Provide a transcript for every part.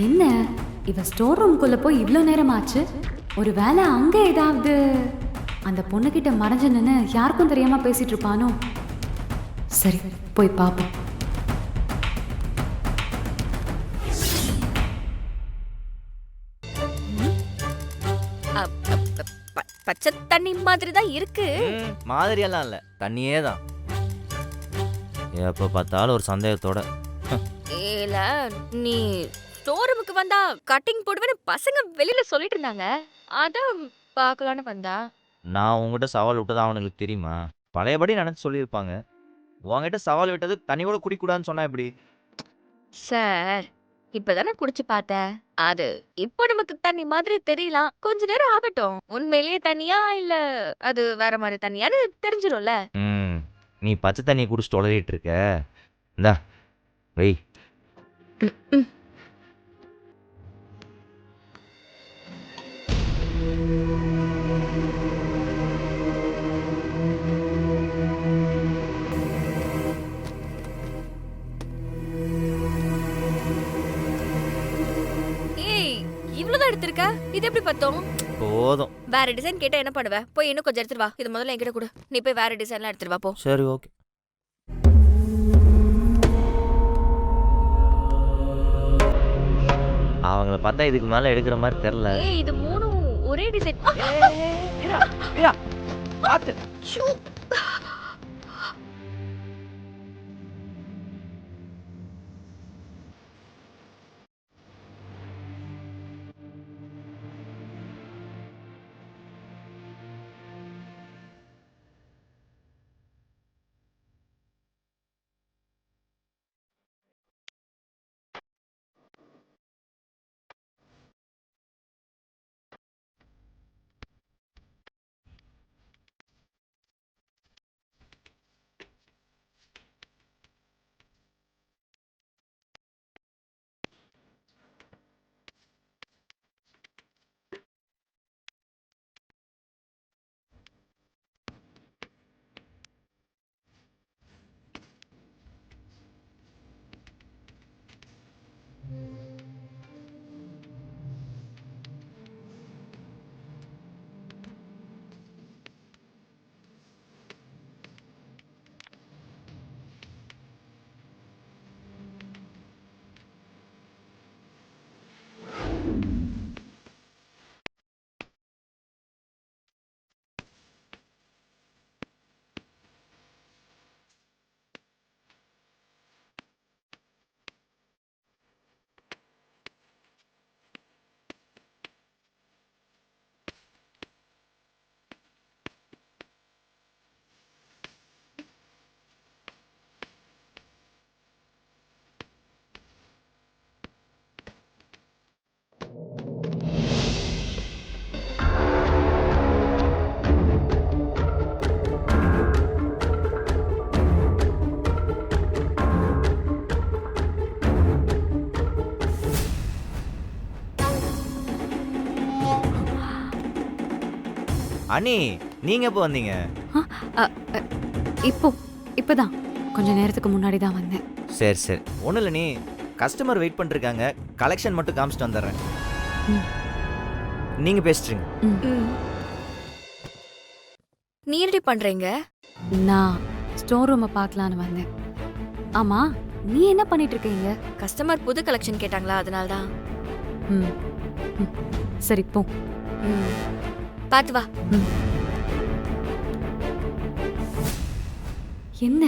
என்ன இவ ஸ்டோர் ரூம்குள்ள போய் இவ்வளோ நேரம் ஆச்சு? ஒரு வேளை அங்க ஏதாவது அந்த பொண்ணுகிட்ட மறைஞ்சு நின்று யாருக்கும் தெரியாம பேசிட்டு இருப்பானோ? சரி, போய் பார்ப்போம். பச்சை தண்ணி மாதிரி தான் இருக்கு. மாதிரியெல்லாம் இல்லை, தண்ணியே தான். எப்போ பார்த்தாலும் ஒரு சந்தேகத்தோட. ஏல நீ ஸ்டோர் ரூமுக்கு வந்தா கட்டிங் போடுவேன்னு பசங்க வெளியில சொல்லிட்டு இருந்தாங்க. அதான் பார்க்கலான்னு வந்தா. நான் உங்ககிட்ட சவால் விட்டது அவனுங்களுக்கு தெரியுமா? பழையபடி நினச்சி சொல்லியிருப்பாங்க. உங்ககிட்ட சவால் விட்டது தண்ணி கூட குடிக்கூடாதுன்னு சொன்னா எப்படி? சார், இப்பதானே குடிச்சு பார்த்தேன். அது இப்போ நமக்கு தண்ணி மாதிரி தெரியலாம். கொஞ்ச நேரம் ஆகட்டும். உண்மையிலேயே தண்ணியா இல்ல அது வேற மாதிரி தண்ணியான்னு தெரிஞ்சிரும்ல. நீ பச்சை தண்ணியை குடிச்சிட்டு உளறிட்டு இருக்க. இந்தா வெய். ஏய், இவ்வளவுதான் எடுத்திருக்க? இது எப்படி பத்தும்? போதும். வேற டிசைன் கேட்டா என்ன பண்ணுவ? போய் இன்னும் கொஞ்சம் எடுத்துட்டு வா. இது முதல்ல என்கிட்ட கொடு. நீ போய் வேற டிசைன்லாம் எடுத்துட்டு வா போ. சரி, ஓகே. அவங்கள பார்த்தா இதுக்கு மேலே எடுக்கிற மாதிரி தெரில. ஏய், இது மூணும் ஒரே டிசைன். பார்த்து. அண்ணி, நீங்க எப்போ வந்தீங்க? இப்பதான் கொஞ்ச நேரத்துக்கு முன்னாடி தான் வந்தேன். சரி சரி, ஒன்றும் இல்லை. நீ கஸ்டமர் வெயிட் பண்ணிருக்காங்க. கலெக்ஷன் மட்டும் காமிச்சிட்டு வந்துடுறேன். நீங்க பேசிட்டுருங்க. நீ என்னடி பண்றீங்க? நான் ஸ்டோர் ரூமை பார்க்கலான்னு வந்தேன். ஆமா, நீ என்ன பண்ணிட்டு இருக்கீங்க? கஸ்டமர் புது கலெக்ஷன் கேட்டாங்களா, அதனால தான். ம், ம். சரி போ. பாத்து வா. என்ன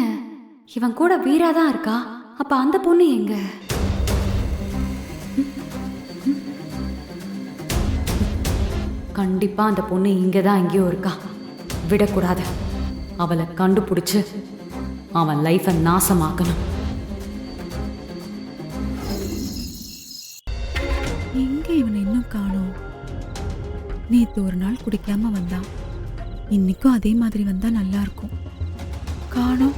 இவன் கூட வீரா தான் இருக்கா? அப்ப அந்த பொண்ணு எங்க? கண்டிப்பா அந்த பொண்ணு இங்கதான் எங்கேயோ இருக்கா. விடக்கூடாது. அவளை கண்டுபிடிச்சு அவன் லைஃபை நாசமாக்கணும். எங்க இவனை இன்னும் காணோம்? நேத்து ஒரு நாள் குடிக்காம வந்தான். இன்னைக்கும் அதே மாதிரி வந்தா நல்லா இருக்கும். காணோம்.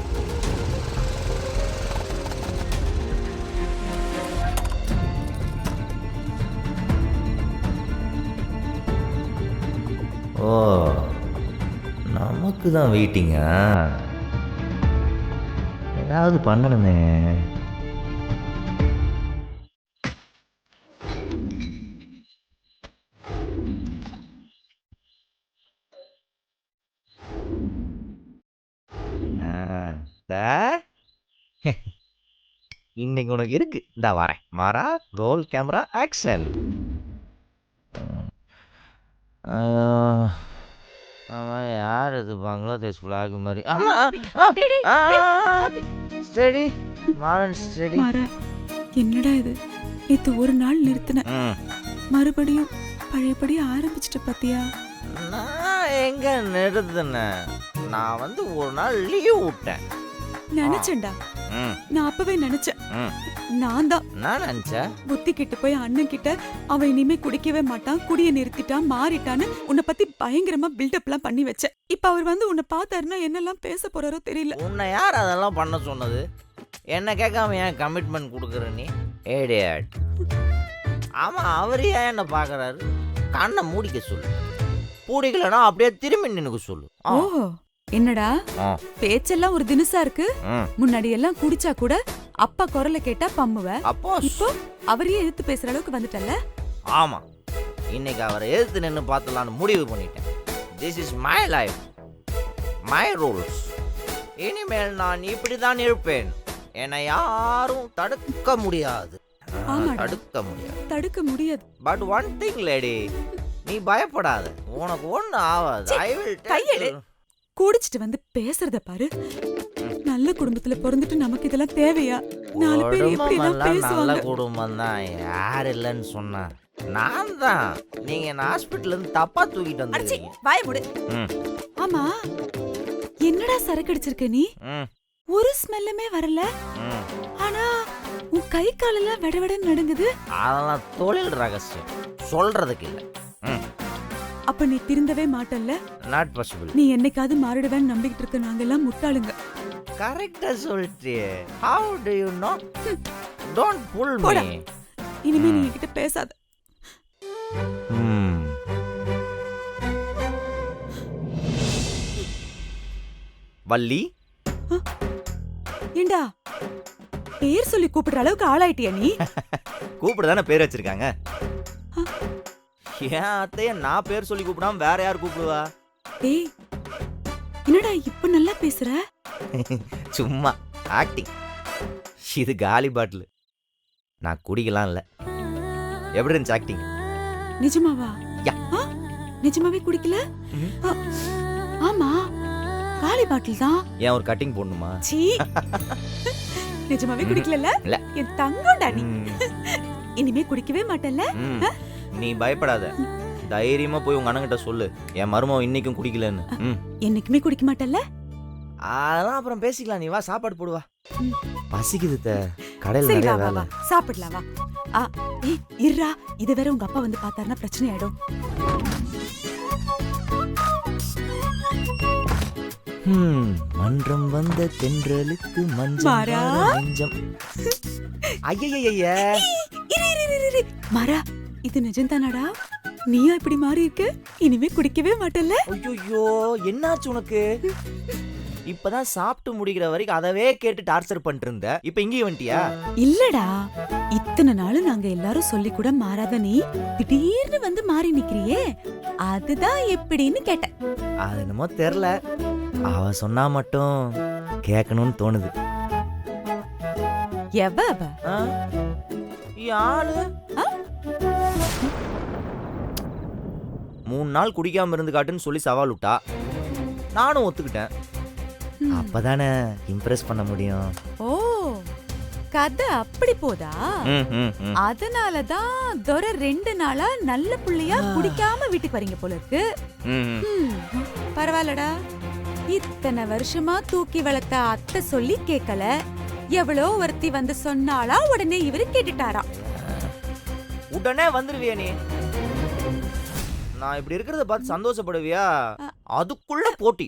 ஓ, நமக்கு தான் வெயிட்டிங்கா? ஏதாவது பண்ணணுமே. இன்னைக்கு உனக்கு இருக்கு. இந்தா வரேன். மாறா ரோல் கேமரா ஆக்ஷன். அவன் யார் இது? பங்களாதேஷ் ஃபிளாக் மாதிரி. Steady Maran steady. மாறா என்னடா இது, நேத்து ஒரு நாள் நிறுத்தின, மறுபடியும் பழையபடி ஆரம்பிச்சிட்ட பாத்தியா? நான் எங்க நிறுத்தினேன்? நான் வந்து ஒரு நாள் லீவ் விட்டேன். நினைச்சேன்டா, நான் அப்பவே நினைச்சேன். நான் தான் நான் நினைச்சேன் புத்தி கிட்ட போய் அண்ணன் கிட்ட அவன் இனிமே குடிக்கவே மாட்டான், குடிய நிறுத்திட்டான், மாறிட்டான்னு உன்னை பத்தி பயங்கரமா பில்டப் எல்லாம் பண்ணி வச்சேன். இப்ப அவர் வந்து உன்னை பார்த்தாருன்னா என்னெல்லாம் பேச போறாரோ தெரியல. உன்னை யார் அதெல்லாம் பண்ண சொன்னது? என்ன கேட்காம ஏன் கமிட்மெண்ட் கொடுக்குற நீ? ஏடியாட். ஆமா, அவர் ஏன் என்ன பாக்குறாரு? கண்ணை மூடிக்க சொல்லு. பூடிக்கலன்னா அப்படியே திரும்பி நினைக்க சொல்லு. ஓஹோ, என்னடா பேச்செல்லாம் ஒரு தினுசா இருக்கு. முன்னாடி எல்லாம் குடிச்சா கூட அப்பா குரலை கேட்டா பம்முவ, அப்போ இப்போ அவரையே எதிர்த்து பேசுற அளவுக்கு வந்துட்டல்ல? ஆமா, இன்னைக்கு அவரை எதிர்த்து நின்று பார்த்தலான்னு முடிவு பண்ணிட்டேன். This is my life, my rules. இனிமேல் நான் இப்படிதான் இருப்பேன். என்னை யாரும் தடுக்க முடியாது. தடுக்க முடியாது, தடுக்க முடியாது. பட் ஒன் திங் லேடி, நீ பயப்படாத, உனக்கு ஒண்ணு ஆகாது. ஐ வில் கையெடு. குடிச்சிட்டு வந்து பேசுறத பாரு. நல்ல குடும்பத்துல பிறந்துட்டு நமக்கு இதெல்லாம் தேவையா? நாலு பேர் எப்படிதான் நல்ல பேசுவாங்க? குடும்பம் தான். யார் இல்லைன்னு சொன்னா? நான் தான். நீங்க என்ன ஹாஸ்பிட்டல்ல இருந்து தப்பா தூக்கிட்டு வந்தீங்க. வாய மூடு. ஆமா, என்னடா சரக்கு அடிச்சிருக்க நீ? ஒரு ஸ்மெல்லுமே வரல. ஆனா உன் கை காலெல்லாம் வெடவெடன்னு நடுங்குது. அதெல்லாம் தொழில் ரகசியம், சொல்றதுக்கு இல்ல. அப்ப நீ திருந்தவே மாட்டல்ல? Not possible. நீ என்னைக்காவது மாறிடுவேன்னு நம்பிக்கிட்டு இருக்க நாங்கெல்லாம் முட்டாளுங்க. கரெக்டா சொல்லிட்டியே. How do you know? Don't pull me. இனிமே நீ என்கிட்ட பேசாத. வள்ளி, ஏண்டா பேர் சொல்லி கூப்பிடுற அளவுக்கு ஆளாயிட்டியா நீ? கூப்பிடுதானே பேர் வச்சிருக்காங்க. ஏன் அத்தைய நான் பேர் சொல்லி கூப்பிடாம வேற யார் கூப்பிடுவா? டேய், என்னடா இப்ப நல்லா பேசுற? சும்மா ஆக்டிங். இது காலி பாட்டில், நான் குடிக்கலாம் இல்ல. எப்படி இருந்துச்சு ஆக்டிங்? நிஜமாவா? நிஜமாவே குடிக்கல? ஆமா, காலி பாட்டில் தான். ஏன் ஒரு கட்டிங் போடணுமா? சீ, நிஜமாவே குடிக்கல? இல்ல. என் தங்கம்டா நீ. இனிமே குடிக்கவே மாட்டல்ல? நீ பயப்படாத, தைரியமா போய் உங்க அண்ணங்கிட்ட சொல்லு என் மருமவ இன்னைக்கும் குடிக்கலன்னு. என்னைக்குமே குடிக்க மாட்டல்ல? அதெல்லாம் அப்புறம் பேசிக்கலாம். நீ வா, சாப்பாடு போடுவா. பசிக்குது, கடையில நிறைய வேலை. சாப்பிடலாம் வா. ஏய் இருடா, இது வேற உங்க அப்பா வந்து பார்த்தாருன்னா பிரச்சனை ஆயிடும். மன்றம் வந்த தென்றலுக்கு மஞ்சள் நெஞ்சம். ஐயய்யய்ய மாறா, இது நிஜம்தானடா? நீயா இப்படி மாறி இருக்க? இனிமே குடிக்கவே மாட்டல்ல? ஐயோ, என்னாச்சு உனக்கு? இப்பதான் சாப்பிட்டு முடிக்கிற வரைக்கும் அதவே கேட்டு டார்ச்சர் பண்ணிட்டு இருந்த, இப்ப இங்கேயும் வந்துட்டியா? இல்லடா, இத்தனை நாள் நாங்க எல்லாரும் சொல்லி கூட மாறாத நீ திடீர்னு வந்து மாறி நிக்கிறியே, அதுதான் எப்படின்னு கேட்டேன். அது என்னமோ தெரியல, அவ சொன்னா மட்டும் கேட்கணும்னு தோணுது. எவ அவ? யாரு? 3 நாள் குடிக்காம இருந்து காட்டுன்னு சொல்லி சவால் விட்டா, நானும் ஒத்துக்கிட்டேன். அப்பதானே இம்ப்ரெஸ் பண்ண முடியும். ஓ, கதை அப்படி போதா? அதனாலதான் துரை 2 நாளா நல்ல புள்ளையா குடிக்காம வீட்டுக்கு வரீங்க போல இருக்கு. பரவாயில்லடா, இத்தனை வருஷமா தூக்கி வளர்த்த அத்தை சொல்லி கேட்கல, எவ்வளோ ஒருத்தி வந்து சொன்னாலா உடனே இவரு கேட்டுட்டாரா? உடனே வந்துருவியா நீ? நான் இப்படி இருக்கிறத பார்த்து சந்தோஷப்படுவியா? அதுக்குள்ள போட்டி.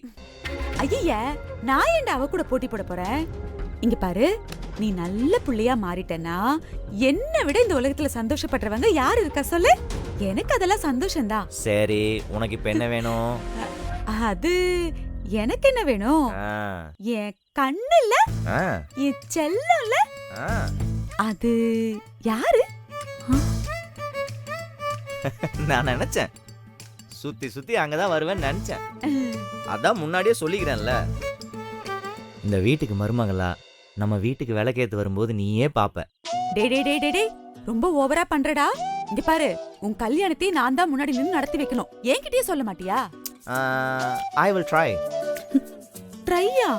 ஐய, நான் ஏன்டா அவ கூட போட்டி போட போறேன்? இங்க பாரு, நீ நல்ல புள்ளையா மாறிட்டனா என்ன விட இந்த உலகத்துல சந்தோஷப்படுறவங்க யாரு இருக்கா சொல்லு? எனக்கு அதெல்லாம் சந்தோஷம்தான். சரி, உனக்கு இப்ப என்ன வேணும்? அது எனக்கு என்ன வேணும்? என் கண்ணு இல்ல, என் செல்லம் இல்ல, அது யாரு? நான் நினைச்சேன் சுத்தி சுத்தி அங்கதான் வருவேன்னு நினைச்சேன். அதான் முன்னாடியே சொல்லிக்கிறேன்ல, இந்த வீட்டுக்கு மருமகளா நம்ம வீட்டுக்கு விளக்கேத்து வரும்போது நீயே பாப்ப. டே டே டே டே டே ரொம்ப ஓவரா பண்றடா. இங்க பாரு, உன் கல்யாணத்தை நான் தான் முன்னாடி நின்னு நடத்தி வைக்கணும். என்கிட்டயே சொல்ல மாட்டியா? I will try. ட்ரையா?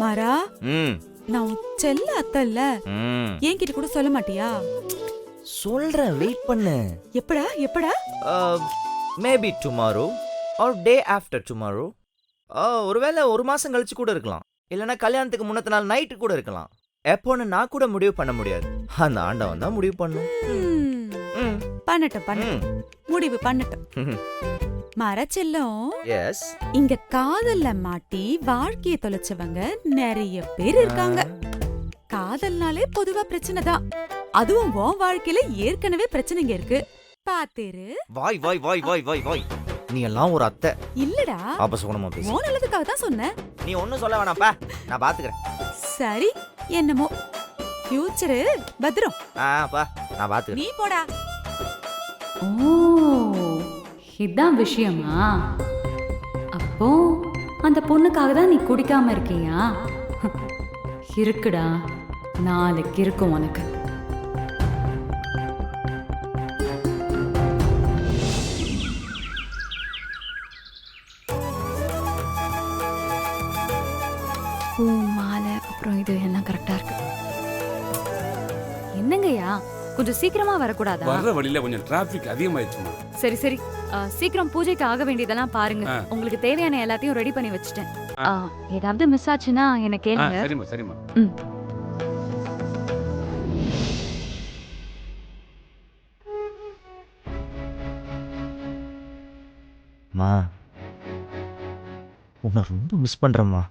மாறா, ம் நான் உன் செல்ல அத்தை இல்ல, ம் என்கிட்ட கூட சொல்ல மாட்டியா? சொல்றேன், வெயிட் பண்ணு. எப்படா எப்படா? Maybe tomorrow R day after tomorrow. ஒருவேளை ஒரு மாசம் கழிச்சு கூட இருக்கலாம், இல்லைன்னா கல்யாணத்துக்கு முன்னத்த நாள் நைட்டு கூட இருக்கலாம். எப்போன்னு நான் கூட முடிவு பண்ண முடியாது, அந்த ஆண்டவன் தான் முடிவு பண்ணும். ம், பண்ணட்டும் பண்ணட்டும், ம். முடிவு பண்ணட்டும். மாறா செல்லம், எஸ். இங்க காதல்ல மாட்டி வாழ்க்கைய தொலைச்சவங்க நிறைய பேர் இருக்காங்க. காதல்னாலே பொதுவா பிரச்சனை தான், அதுவும் உன் வாழ்க்கையில ஏற்கனவே பிரச்சனைங்க இருக்கு. பாத்தேரு. வாய் வாய் வாய் வாய் வாய் வாய், நீ எல்லாம் ஒரு அத்தை. இல்லடா, அபசகுணமா பேசு. உன் நல்லதுக்காக தான் சொன்னேன். நீ ஒன்னும் சொல்ல வேணாப்பா, நான் பாத்துக்கிறேன். சரி, என்னமோ ஃபியூச்சரு பத்திரம். பா, நான் பாத்துக்கிறேன். நீ போடா. ஓ, இதான் விஷயமா? அப்போ அந்த பொண்ணுக்காக தான் நீ குடிக்காம இருக்கியா? இருக்குடா, நாளைக்கு இருக்கும் உனக்கு. பூ மாலை அப்புறம் இது எல்லாம் கரெக்டா இருக்கு. என்னங்கய்யா, கொஞ்சம் சீக்கிரமா வரக்கூடாதா? வர்ற வழியில கொஞ்சம் டிராபிக் அதிகமாயிடுச்சுமா. சரி சரி, சீக்கிரம் பூஜைக்கு ஆக வேண்டியதெல்லாம் பாருங்க. உங்களுக்கு தேவையான எல்லாத்தையும் ரெடி பண்ணி வச்சுட்டேன். ஏதாவது மிஸ் ஆச்சுன்னா என்ன கேளுங்க. சரிம்மா சரிம்மா. ம். மா, உன்னை ரொம்ப மிஸ் பண்றேம்மா.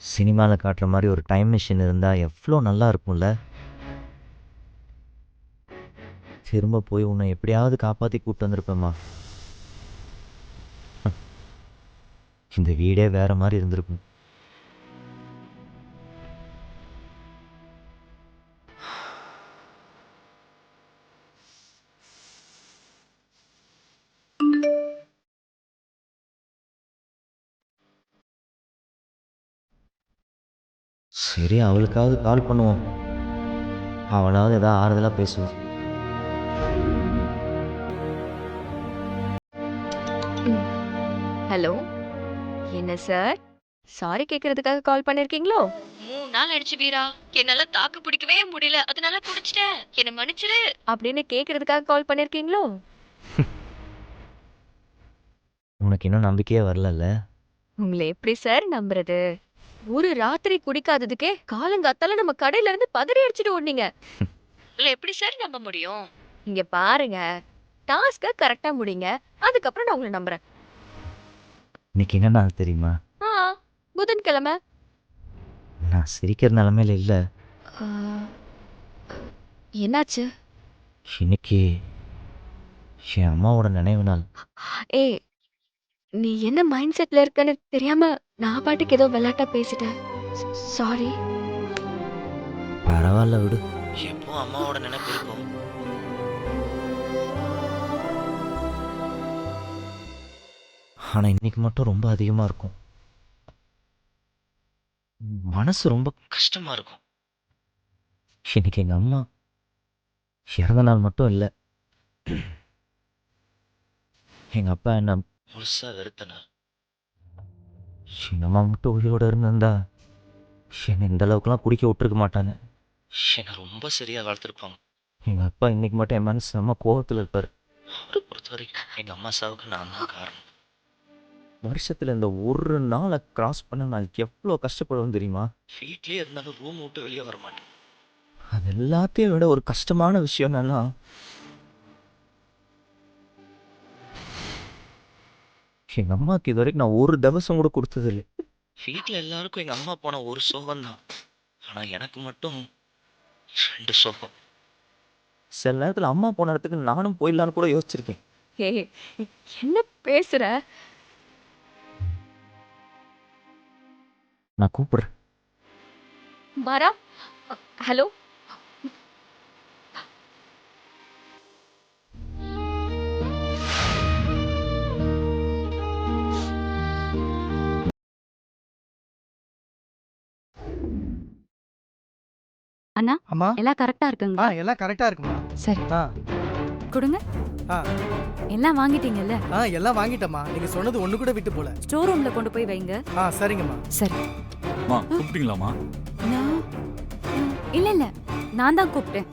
சினிமாவில் காட்டுற மாதிரி ஒரு டைம் மிஷின் இருந்தால் எவ்வளோ நல்லா இருக்கும்ல. திரும்ப போய் உன்னை எப்படியாவது காப்பாற்றி கூப்பிட்டு வந்திருப்பேம்மா. இந்த வீடே வேற மாதிரி இருந்திருக்கும். சரி, அவளுக்காவது கால் பண்ணுவோம், அவளாவது ஏதாவது ஆறுதலாக பேசுவோம். ஹலோ, என்ன சார், சாரி கேக்குறதுக்காக கால் பண்ணிருக்கீங்களோ? 3 நாள் ஆயிடுச்சு வீரா, என்னால தாக்கு பிடிக்கவே முடியல, அதனால குடிச்சிட்டேன், என்ன மன்னிச்சிரு அப்படின்னு கேக்குறதுக்காக கால் பண்ணிருக்கீங்களோ? உனக்கு இன்னும் நம்பிக்கையே வரலல்ல? உங்களை எப்படி சார் நம்புறது? ஒரு ராத்திரி குடிக்காததுக்கே காலங்காத்தால நம்ம கடையில இருந்து பதறி அடிச்சுட்டு ஓடுனீங்க. இல்ல எப்படி சார் நம்ப முடியும்? இங்க பாருங்க, டாஸ்க கரெக்டா முடிங்க, அதுக்கப்புறம் நான் உங்களை நம்புறேன். இன்னைக்கு என்ன நாள் தெரியுமா? புதன்கிழமை. நான் சிரிக்கிற நிலமையில இல்லை. ஆ, என்னாச்சு? இன்னைக்கு என் அம்மாவோட நினைவு நாள். ஏய், நீ என்ன மைண்ட் செட்ல இருக்கன்னு தெரியாம நான் பாட்டுக்கு ஏதோ விளையாட்டா பேசிட்டேன். சாரி. பரவாயில்ல விடு, எப்போ அம்மாவோட நினைப்பு இருக்கும். ஆனா இன்னைக்கு மட்டும் ரொம்ப அதிகமா இருக்கும். மனசு ரொம்ப கஷ்டமா இருக்கும். இன்னைக்கு எங்க அம்மா இறந்த நாள் மட்டும் இல்லை, எங்க அப்பா என்ன முழுசா வெறுத்த நாள். எங்க அம்மா மட்டும் உயிரோட இருந்திருந்தா என்னை இந்த அளவுக்குலாம் குடிக்க விட்டுருக்க மாட்டாங்க. என்னை ரொம்ப சரியா வளர்த்துருப்பாங்க. எங்க அப்பா இன்னைக்கு மட்டும் என் மனசு அம்மா கோபத்தில் இருப்பார். அவரை பொறுத்த வரைக்கும் எங்க அம்மா சாவுக்கு நான் தான் காரணம். வருஷத்துல இந்த ஒரு நாளை கிராஸ் பண்ண நான் எவ்வளோ கஷ்டப்படுவேன் தெரியுமா? வீட்லயே இருந்தாலும் ரூம் விட்டு வெளியே வர மாட்டேன். அது எல்லாத்தையும் விட ஒரு கஷ்டமான விஷயம் என்னன்னா, எங்க அம்மாவுக்கு இது வரைக்கும் நான் ஒரு தவசம் கூட கொடுத்ததில்லை. வீட்டில் எல்லாருக்கும் எங்க அம்மா போன ஒரு சோகம் தான், ஆனா எனக்கு மட்டும் 2 சோகம். சில நேரத்தில் அம்மா போன இடத்துக்கு நானும் போயிடலான்னு கூட யோசிச்சிருக்கேன். ஏய், என்ன பேசுற? நான் கூப்பிடுறேன். மாறா, ஹலோ, அண்ணா அம்மா எல்லாம் கரெக்டா இருக்குங்க எல்லாம் கரெக்டா இருக்குமா? சரி ஆ கொடுங்க. ஆ எல்லாம் வாங்கிட்டீங்கல்ல? எல்லாம் வாங்கிட்டம்மா. நீங்க சொன்னது ஒண்ணு கூட விட்டு போல. ஸ்டோர் ரூம்ல கொண்டு போய் வைங்க. சரிங்கம்மா. சரி. கூப்பிட்டீங்களாமா? இல்ல இல்ல, நான் தான் கூப்பிட்டேன்.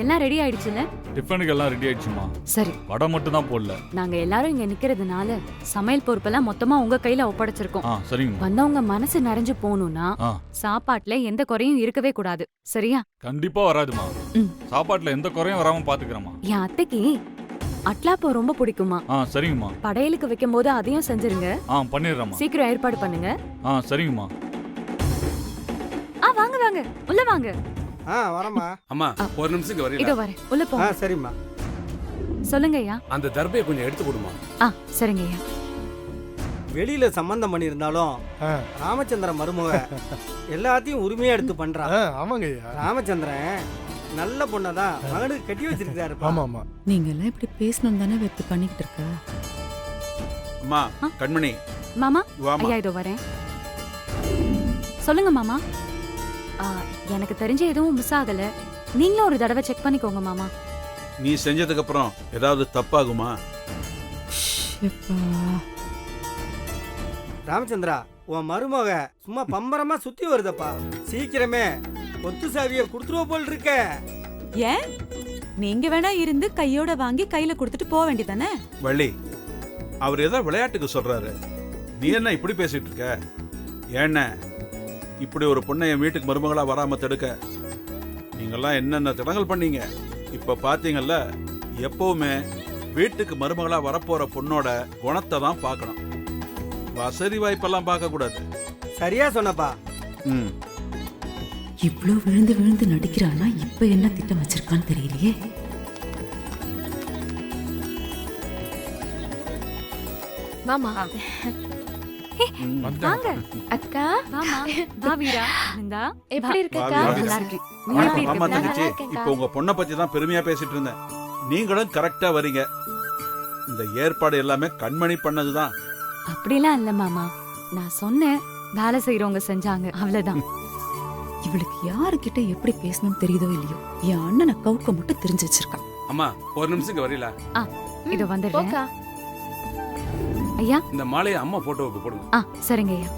எல்லாம் ரெடி ஆயிடுச்சுல? டிஃபனுக்கு எல்லாம் ரெடி ஆயிடுச்சுமா. சரி. வடை மட்டும் தான் போடல. நாங்க எல்லாரும் இங்க நிக்கிறதுனால சமையல் பொறுப்பெல்லாம் மொத்தமா உங்க கையில ஒப்படைச்சிருக்கோம். சரிங்க. வந்தவங்க மனசு நிறைஞ்சு போகணும்னா சாப்பாட்டுல எந்த குறையும் இருக்கவே கூடாது. சரியா? கண்டிப்பா வராதுமா. சாப்பாட்டுல எந்த குறையும் வராம பாத்துக்கிறேமா. என் அத்தைக்கு அட்லாப்போ ரொம்ப பிடிக்குமா. சரிங்கம்மா. படையலுக்கு வைக்கும் போது அதையும் செஞ்சிருங்க. பண்ணிடுறேம்மா. சீக்கிரம் ஏற்பாடு பண்ணுங்க. சரிங்கம்மா. வாங்க வாங்க, உள்ள வாங்க. வரமா. அம்மா ஒரு நிமிஷம் இங்க இதோ வரீங்களா? வரேன், உள்ள போங்க. சரிம்மா. சொல்லுங்க ஐயா. அந்த தர்பையை கொஞ்சம் எடுத்து கொடுமா. சரிங்க ஐயா. வெளியில சம்பந்தம் பண்ணியிருந்தாலும் ராமச்சந்திரன் மருமக எல்லாத்தையும் உரிமையா எடுத்து பண்றான். ஆமாங்க. ராமச்சந்திரன் நல்ல பொண்ணதான் மகனுக்கு கட்டி வச்சிருக்காரு. ஆமா. நீங்க எல்லாம் இப்படி பேசணும் தானே வெத்து பண்ணிக்கிட்டு இருக்க. அம்மா கண்மணி. மாமா வாமா. ஐயா இதோ வரேன். சொல்லுங்க மாமா. எனக்கு தெரிஞ்ச எதுவும் மிஸ் ஆகல. நீங்களும் ஒரு தடவை செக் பண்ணிக்கோங்க மாமா. நீ செஞ்சதுக்கு அப்புறம் ஏதாவது தப்பாகுமா? ராமச்சந்திரா, உன் மருமக சும்மா பம்பரமா சுத்தி வருதப்பா. சீக்கிரமே கொத்து சாவிய குடுத்துருவ போல் இருக்க. ஏன் நீங்க வேணா இருந்து கையோட வாங்கி கையில கொடுத்துட்டு போக வேண்டியதானே? வள்ளி, அவர் ஏதோ விளையாட்டுக்கு சொல்றாரு. நீ என்ன இப்படி பேசிட்டு இருக்க? ஏன்ன இப்படி ஒரு பொண்ணை என் வீட்டுக்கு மருமகளா வராம தடுக்க நீங்கெல்லாம் என்னென்ன தடங்கள் பண்ணீங்க. இப்ப பாத்தீங்கல்ல, எப்பவுமே வீட்டுக்கு மருமகளா வரப்போற பொண்ணோட குணத்தை தான் பார்க்கணும். வசதி வாய்ப்பெல்லாம் பார்க்க கூடாது. சரியா சொன்னப்பா. இவ்ளோ விழுந்து விழுந்து நடிக்கிறானா, இப்ப என்ன திட்டம் வச்சிருக்கான்னு தெரியலையே. மாமா வாங்க அக்கா. மாமா. வா வீரா. இந்தா. எப்படி வா. இருக்கக்கா? நல்லா இருக்கேன். நீ எப்படி இருக்க? ஆமா நல்லா தங்கச்சி, இருக்கேன்க்கா. இப்ப உங்க பொண்ணை பத்தி தான் பெருமையா பேசிட்டு இருந்தேன். நீங்களும் கரெக்டா வரீங்க. இந்த ஏற்பாடு எல்லாமே கண்மணி பண்ணதுதான். அப்படிலாம் இல்ல மாமா. நான் சொன்னேன், வேலை செய்யறவங்க செஞ்சாங்க, அவ்வளவுதான். இவளுக்கு யாருக்கிட்ட எப்படி பேசணும்னு தெரியுதோ இல்லையோ, என் அண்ணனை கவுக்க மட்டும் தெரிஞ்சு வச்சிருக்கான். அம்மா ஒரு நிமிஷம் இங்க வரீங்களா? இதோ வந்துடுறேன். போக்கா. ஐயா. இந்த மாலையை அம்மா போட்டோவுக்கு போடுங்க. சரிங்க ஐயா.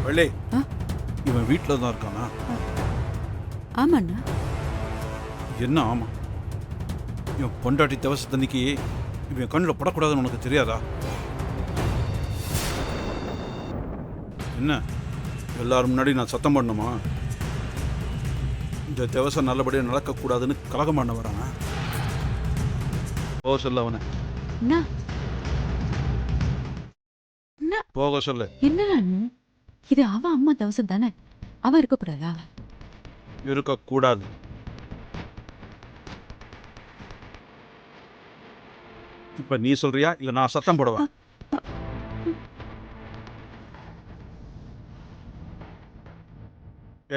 வள்ளி, இவன் வீட்டுல தான் இருக்கானா? ஆமாண்ணா. என்ன ஆமா? இவன் பொண்டாட்டி தவசத்தன்னைக்கு இவன் கண்ணில் படக்கூடாதுன்னு உனக்கு தெரியாதா? என்ன எல்லாரும் முன்னாடி நான் சத்தம் பண்ணணுமா? இந்த திவசம் நல்லபடியாக நடக்கக்கூடாதுன்னு கலகம் பண்ண வரானா? போக சொல்ல அவனை. போக சொல்லு. என்ன இது அவ அம்மா தவசம் தானே, அவ இருக்கக்கூடாதா? இருக்கக்கூடாது. இப்ப நீ சொல்றியா இல்ல நான் சத்தம் போடவா?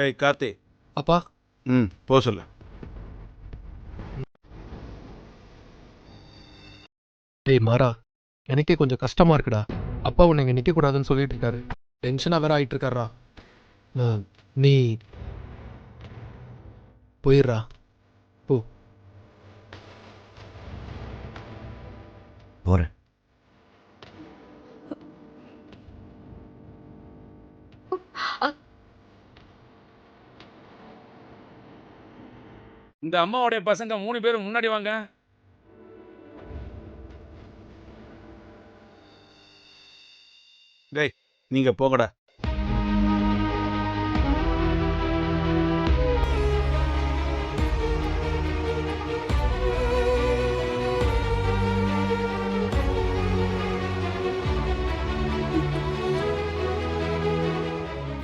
ஏய் கார்த்தி. அப்பா. போ சொல்லு. டேய் மாறா, எனக்கே கொஞ்சம் கஷ்டமா இருக்குடா. அப்பா உன்னை இங்கே நிற்கக்கூடாதுன்னு சொல்லிட்டு இருக்காரு. டென்ஷனாக வேற ஆகிட்டு இருக்காரா. நீ போயிடுறா. போ. போறேன். இந்த அம்மாவுடைய பசங்க 3 பேரும் முன்னாடி வாங்க. டேய் நீங்க போங்கடா.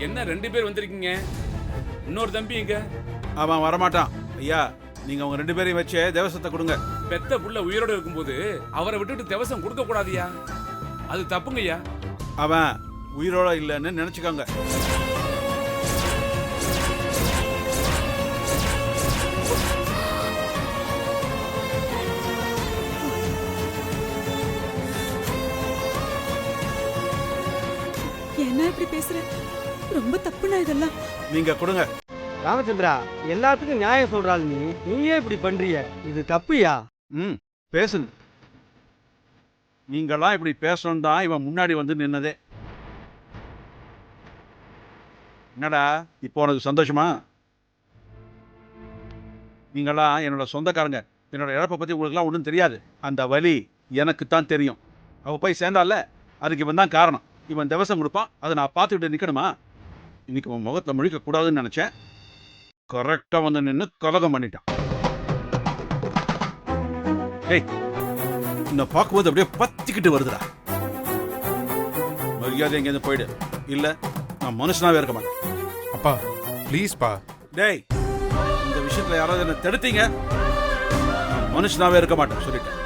என்ன 2 பேர் வந்திருக்கீங்க? இன்னொரு தம்பி எங்க? அவன் வரமாட்டான். ஐயா, நீங்க அவங்க 2 பேரையும் வச்சு தேவசத்தை கொடுங்க. பெத்த புள்ள உயிரோட இருக்கும்போது அவரை விட்டுட்டு தேவசம் கொடுக்க கூடாதியா? அது தப்புங்கய்யா. அவன் உயிரோட இல்லைன்னு நினைச்சுக்கோங்க. என்ன இப்படி பேசுற? ரொம்ப தப்புனா இதெல்லாம். நீங்க கொடுங்க. ராமச்சந்திரா, எல்லாத்துக்கும் நியாயம் சொல்றாள் நீயே இப்படி பண்றிய, இது தப்புயா. ம், பேசுங்க. நீங்களாம் இப்படி பேசணும் தான் இவன் முன்னாடி வந்து நின்னதே. என்னடா இப்போ உனக்கு சந்தோஷமா? நீங்களாம் என்னோட சொந்தக்காரங்க. என்னோட இழப்பை பற்றி உங்களுக்குலாம் ஒன்றும் தெரியாது. அந்த வலி எனக்கு தான் தெரியும். அவள் போய் சேர்ந்தால அதுக்கு இவன் தான் காரணம். இவன் திவசம் கொடுப்பான், அதை நான் பார்த்துக்கிட்டு நிற்கணுமா? இன்னைக்கு உன் முகத்தில் முழிக்கக்கூடாதுன்னு நினச்சேன். கரெக்டாக வந்து நின்று கலகம் பண்ணிட்டான். ஏய், என்னை பார்க்கும்போது அப்படியே பத்திக்கிட்டு வருதுடா. மரியாதை எங்கேருந்து போயிடு, இல்லை நான் மனுஷனாவே இருக்க மாட்டேன். அப்பா ப்ளீஸ்ப்பா. டேய், இந்த விஷயத்தில் யாராவது என்ன தடுத்தீங்க, நான் மனுஷனாவே இருக்க மாட்டேன் சொல்லிட்டேன்.